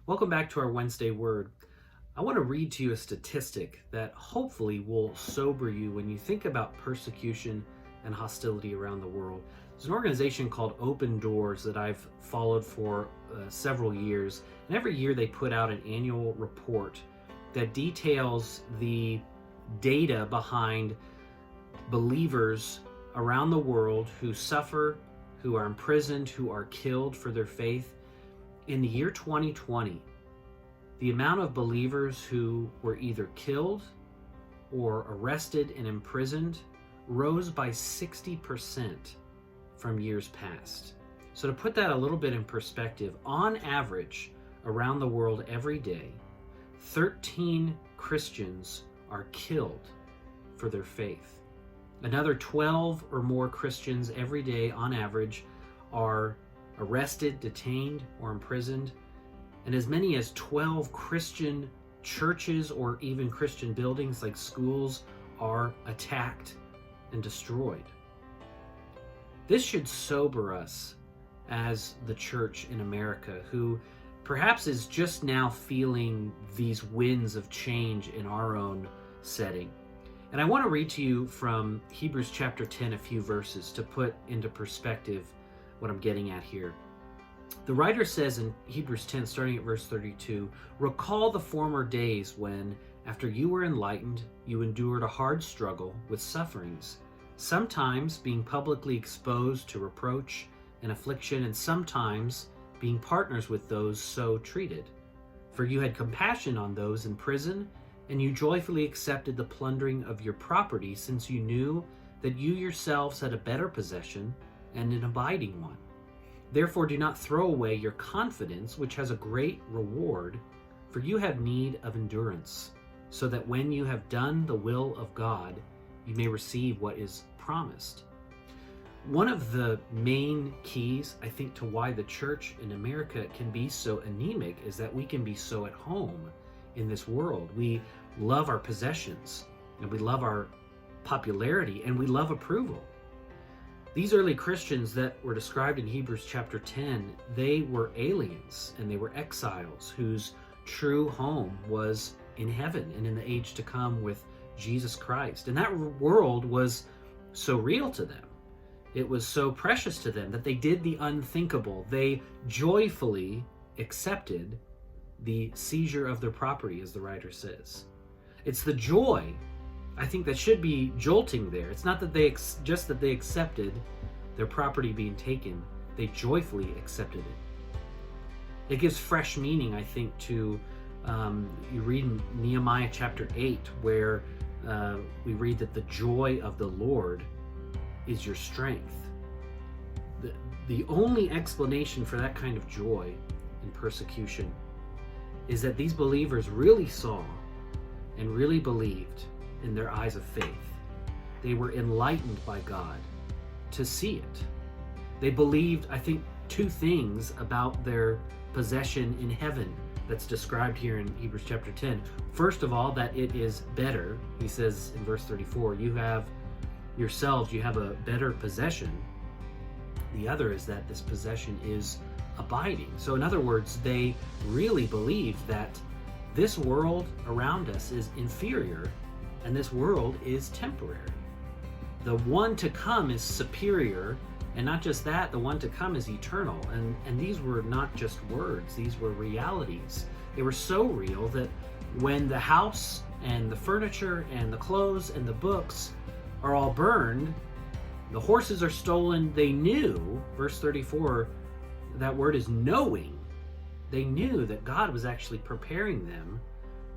Welcome back to our Wednesday Word. I want to read to you a statistic that hopefully will sober you when you think about persecution and hostility around the world. There's an organization called Open Doors that I've followed for several years, and every year they put out an annual report that details the data behind believers around the world who suffer, who are imprisoned, who are killed for their faith. In the year 2020, the amount of believers who were either killed or arrested and imprisoned rose by 60% from years past. So to put that a little bit in perspective, on average, around the world every day, 13 Christians are killed for their faith. Another 12 or more Christians every day, on average, are arrested, detained, or imprisoned, and as many as 12 Christian churches or even Christian buildings like schools are attacked and destroyed. This should sober us as the church in America, who perhaps is just now feeling these winds of change in our own setting. And I want to read to you from Hebrews chapter 10, a few verses to put into perspective what I'm getting at here. The writer says in Hebrews 10, starting at verse 32, "Recall the former days when, after you were enlightened, you endured a hard struggle with sufferings, sometimes being publicly exposed to reproach and affliction, and sometimes being partners with those so treated. For you had compassion on those in prison, and you joyfully accepted the plundering of your property, since you knew that you yourselves had a better possession and an abiding one. Therefore do not throw away your confidence, which has a great reward, for you have need of endurance, so that when you have done the will of God, you may receive what is promised." One of the main keys, I think, to why the church in America can be so anemic is that we can be so at home in this world. We love our possessions, and we love our popularity, and we love approval. These early Christians that were described in Hebrews chapter 10, they were aliens and they were exiles whose true home was in heaven and in the age to come with Jesus Christ. And that world was so real to them. It was so precious to them that they did the unthinkable. They joyfully accepted the seizure of their property, as the writer says. It's the joy, I think, that should be jolting there. It's not that just that they accepted their property being taken, they joyfully accepted it. It gives fresh meaning, I think, to you read in Nehemiah chapter 8, where we read that the joy of the Lord is your strength. The only explanation for that kind of joy in persecution is that these believers really saw and really believed in their eyes of faith. They were enlightened by God to see it. They believed, I think, two things about their possession in heaven that's described here in Hebrews chapter 10. First of all, that it is better. He says in verse 34, you have a better possession. The other is that this possession is abiding. So in other words, they really believe that this world around us is inferior and this world is temporary. The one to come is superior, and not just that, the one to come is eternal. And these were not just words, these were realities. They were so real that when the house and the furniture and the clothes and the books are all burned, the horses are stolen, they knew, verse 34, that word is knowing. They knew that God was actually preparing them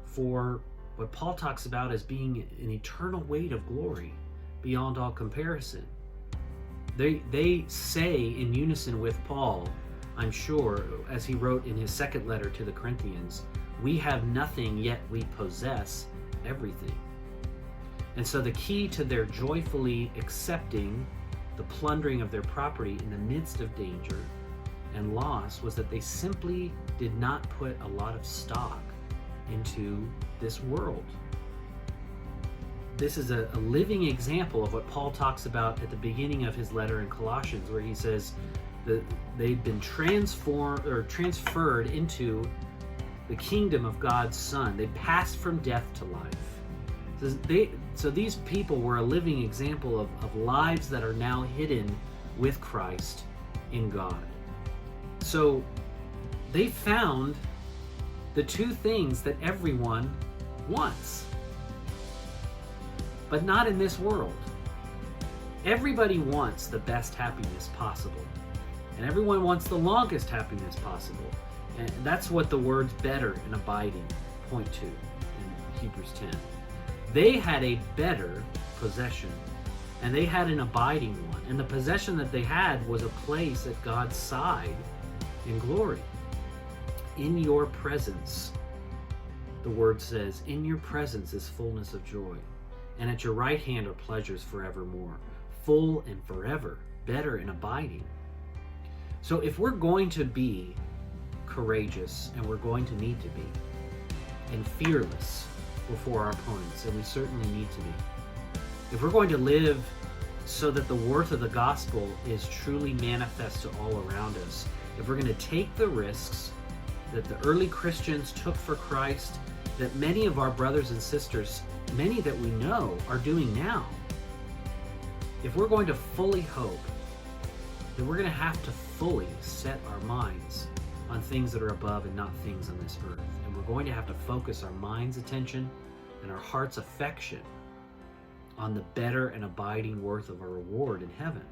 for what Paul talks about as being an eternal weight of glory beyond all comparison. They say in unison with Paul, I'm sure, as he wrote in his second letter to the Corinthians, we have nothing, yet we possess everything. And so the key to their joyfully accepting the plundering of their property in the midst of danger and loss was that they simply did not put a lot of stock into this world. This is a living example of what Paul talks about at the beginning of his letter in Colossians, where he says that they've been transferred into the kingdom of God's Son. They passed from death to life. So these people were a living example of lives that are now hidden with Christ in God. So they found the two things that everyone wants, but not in this world. Everybody wants the best happiness possible, and everyone wants the longest happiness possible. And that's what the words better and abiding point to in Hebrews 10. They had a better possession, and they had an abiding one. And the possession that they had was a place at God's side in glory. In your presence, the word says, in your presence is fullness of joy, and at your right hand are pleasures forevermore, full and forever, better and abiding. So if we're going to be courageous, and we're going to need to be, and fearless before our opponents, and we certainly need to be, if we're going to live so that the worth of the gospel is truly manifest to all around us, if we're going to take the risks that the early Christians took for Christ, that many of our brothers and sisters, many that we know, are doing now, if we're going to fully hope, then we're going to have to fully set our minds on things that are above and not things on this earth. And we're going to have to focus our mind's attention and our heart's affection on the better and abiding worth of our reward in heaven.